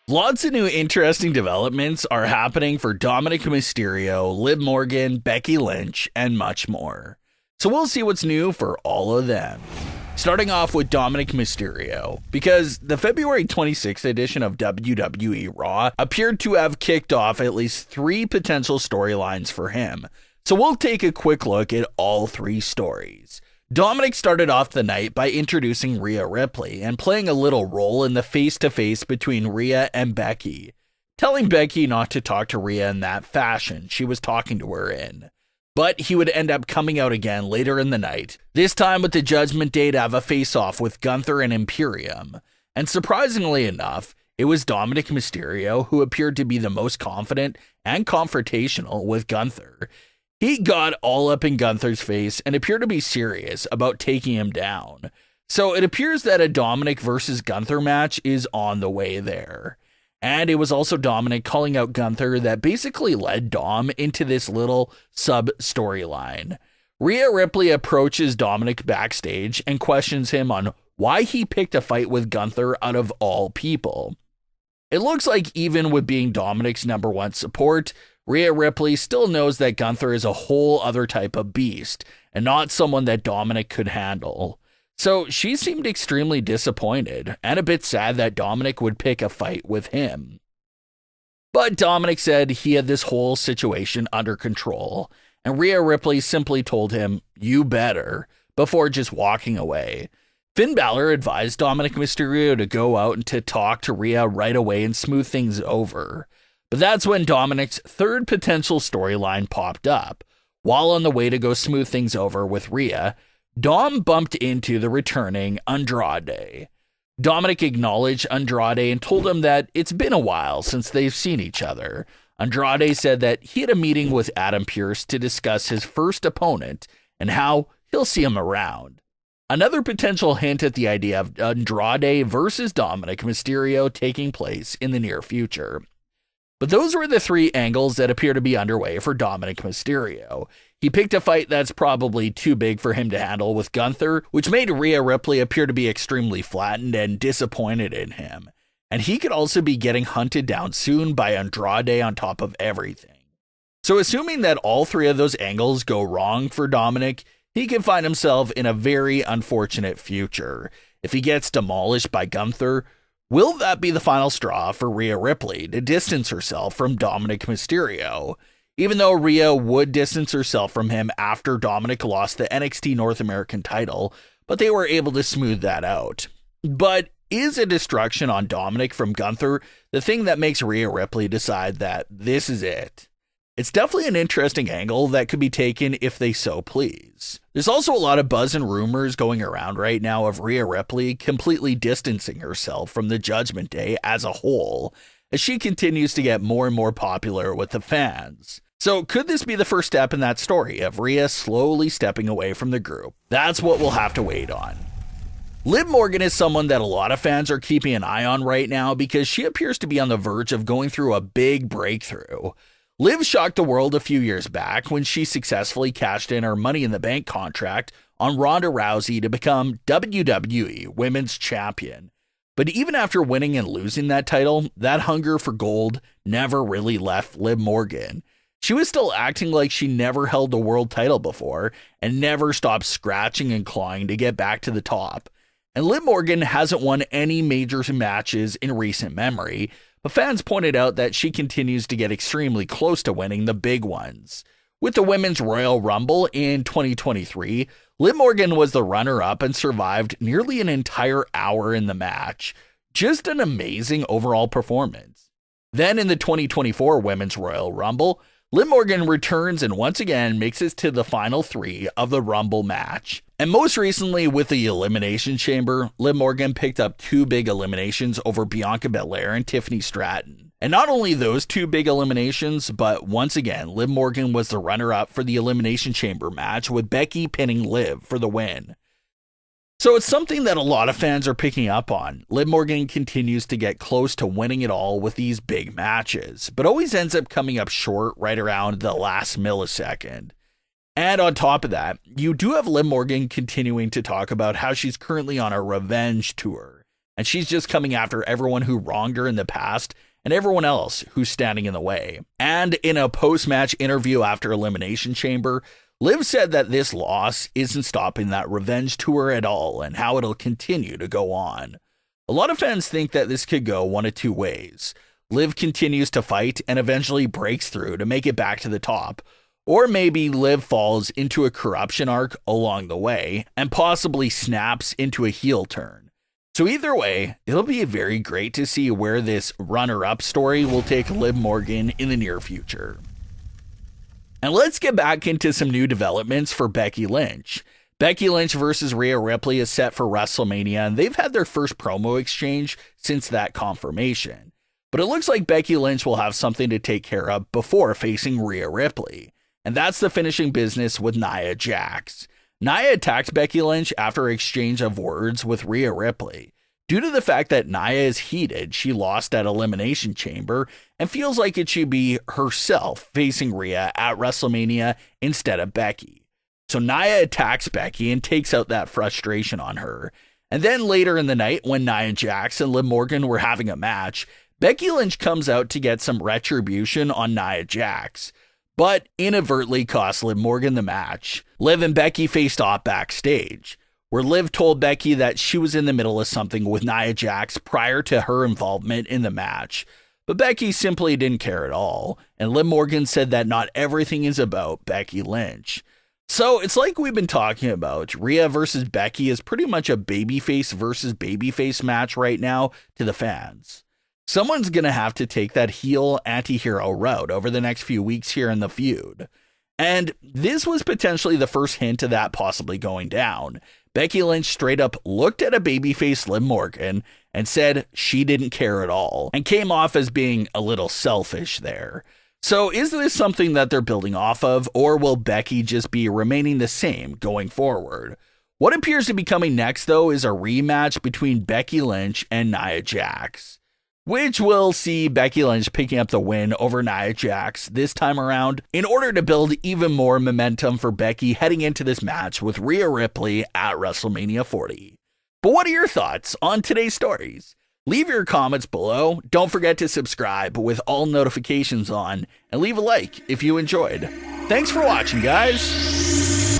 Lots of new interesting developments are happening for Dominik Mysterio, Liv Morgan, Becky Lynch, and much more. So we'll see what's new for all of them. Starting off with Dominik Mysterio, because the February 26th edition of WWE Raw appeared to have kicked off at least 3 potential storylines for him. So we'll take a quick look at all 3 stories. Dominik started off the night by introducing Rhea Ripley and playing a little role in the face-to-face between Rhea and Becky, telling Becky not to talk to Rhea in that fashion she was talking to her in. But he would end up coming out again later in the night, this time with the Judgment Day to have a face-off with Gunther and Imperium. And surprisingly enough, it was Dominik Mysterio who appeared to be the most confident and confrontational with Gunther. He got all up in Gunther's face and appeared to be serious about taking him down. So it appears that a Dominik versus Gunther match is on the way there. And it was also Dominik calling out Gunther that basically led Dom into this little sub-storyline. Rhea Ripley approaches Dominik backstage and questions him on why he picked a fight with Gunther out of all people. It looks like even with being Dominik's #1 support, Rhea Ripley still knows that Gunther is a whole other type of beast and not someone that Dominik could handle. So she seemed extremely disappointed and a bit sad that Dominik would pick a fight with him. But Dominik said he had this whole situation under control, and Rhea Ripley simply told him, "You better," before just walking away. Finn Balor advised Dominik Mysterio to go out and to talk to Rhea right away and smooth things over. But that's when Dominik's third potential storyline popped up. While on the way to go smooth things over with Rhea, Dom bumped into the returning Andrade. Dominik acknowledged Andrade and told him that it's been a while since they've seen each other. Andrade said that he had a meeting with Adam Pearce to discuss his first opponent and how he'll see him around. Another potential hint at the idea of Andrade versus Dominik Mysterio taking place in the near future. But those were the 3 angles that appear to be underway for Dominik Mysterio. He picked a fight that's probably too big for him to handle with Gunther, which made Rhea Ripley appear to be extremely flattened and disappointed in him. And he could also be getting hunted down soon by Andrade on top of everything. So assuming that all 3 of those angles go wrong for Dominik, he can find himself in a very unfortunate future. If he gets demolished by Gunther, will that be the final straw for Rhea Ripley to distance herself from Dominik Mysterio? Even though Rhea would distance herself from him after Dominik lost the NXT North American title, but they were able to smooth that out. But is a destruction on Dominik from Gunther the thing that makes Rhea Ripley decide that this is it? It's definitely an interesting angle that could be taken if they so please. There's also a lot of buzz and rumors going around right now of Rhea Ripley completely distancing herself from the Judgment Day as a whole, as she continues to get more and more popular with the fans. So could this be the first step in that story of Rhea slowly stepping away from the group? That's what we'll have to wait on. Liv Morgan is someone that a lot of fans are keeping an eye on right now because she appears to be on the verge of going through a big breakthrough. Liv shocked the world a few years back when she successfully cashed in her Money in the Bank contract on Ronda Rousey to become WWE Women's Champion. But even after winning and losing that title, that hunger for gold never really left Liv Morgan. She was still acting like she never held the world title before and never stopped scratching and clawing to get back to the top. And Liv Morgan hasn't won any major matches in recent memory, but fans pointed out that she continues to get extremely close to winning the big ones. With the Women's Royal Rumble in 2023, Liv Morgan was the runner-up and survived nearly an entire hour in the match. Just an amazing overall performance. Then in the 2024 Women's Royal Rumble, Liv Morgan returns and once again makes it to the final 3 of the Rumble match. And most recently with the Elimination Chamber, Liv Morgan picked up 2 big eliminations over Bianca Belair and Tiffany Stratton. And not only those 2 big eliminations, but once again, Liv Morgan was the runner-up for the Elimination Chamber match with Becky pinning Liv for the win. So it's something that a lot of fans are picking up on. Liv Morgan continues to get close to winning it all with these big matches, but always ends up coming up short right around the last millisecond. And on top of that, you do have Liv Morgan continuing to talk about how she's currently on a revenge tour. And she's just coming after everyone who wronged her in the past and everyone else who's standing in the way. And in a post-match interview after Elimination Chamber, Liv said that this loss isn't stopping that revenge tour at all and how it'll continue to go on. A lot of fans think that this could go one of two ways. Liv continues to fight and eventually breaks through to make it back to the top. Or maybe Liv falls into a corruption arc along the way and possibly snaps into a heel turn. So either way, it'll be very great to see where this runner-up story will take Liv Morgan in the near future. And let's get back into some new developments for Becky Lynch. Becky Lynch versus Rhea Ripley is set for WrestleMania, and they've had their first promo exchange since that confirmation. But it looks like Becky Lynch will have something to take care of before facing Rhea Ripley. And that's the finishing business with Nia Jax. Nia attacked Becky Lynch after an exchange of words with Rhea Ripley. Due to the fact that Nia is heated, she lost at Elimination Chamber and feels like it should be herself facing Rhea at WrestleMania instead of Becky. So Nia attacks Becky and takes out that frustration on her. And then later in the night, when Nia Jax and Liv Morgan were having a match, Becky Lynch comes out to get some retribution on Nia Jax, but inadvertently cost Liv Morgan the match. Liv and Becky faced off backstage, where Liv told Becky that she was in the middle of something with Nia Jax prior to her involvement in the match. But Becky simply didn't care at all, and Liv Morgan said that not everything is about Becky Lynch. So it's like we've been talking about. Rhea versus Becky is pretty much a babyface versus babyface match right now to the fans. Someone's going to have to take that heel anti-hero route over the next few weeks here in the feud. And this was potentially the first hint of that possibly going down. Becky Lynch straight up looked at a babyface Liv Morgan and said she didn't care at all and came off as being a little selfish there. So is this something that they're building off of, or will Becky just be remaining the same going forward? What appears to be coming next, though, is a rematch between Becky Lynch and Nia Jax, which will see Becky Lynch picking up the win over Nia Jax this time around in order to build even more momentum for Becky heading into this match with Rhea Ripley at WrestleMania 40. But what are your thoughts on today's stories? Leave your comments below. Don't forget to subscribe with all notifications on, and leave a like if you enjoyed. Thanks for watching, guys.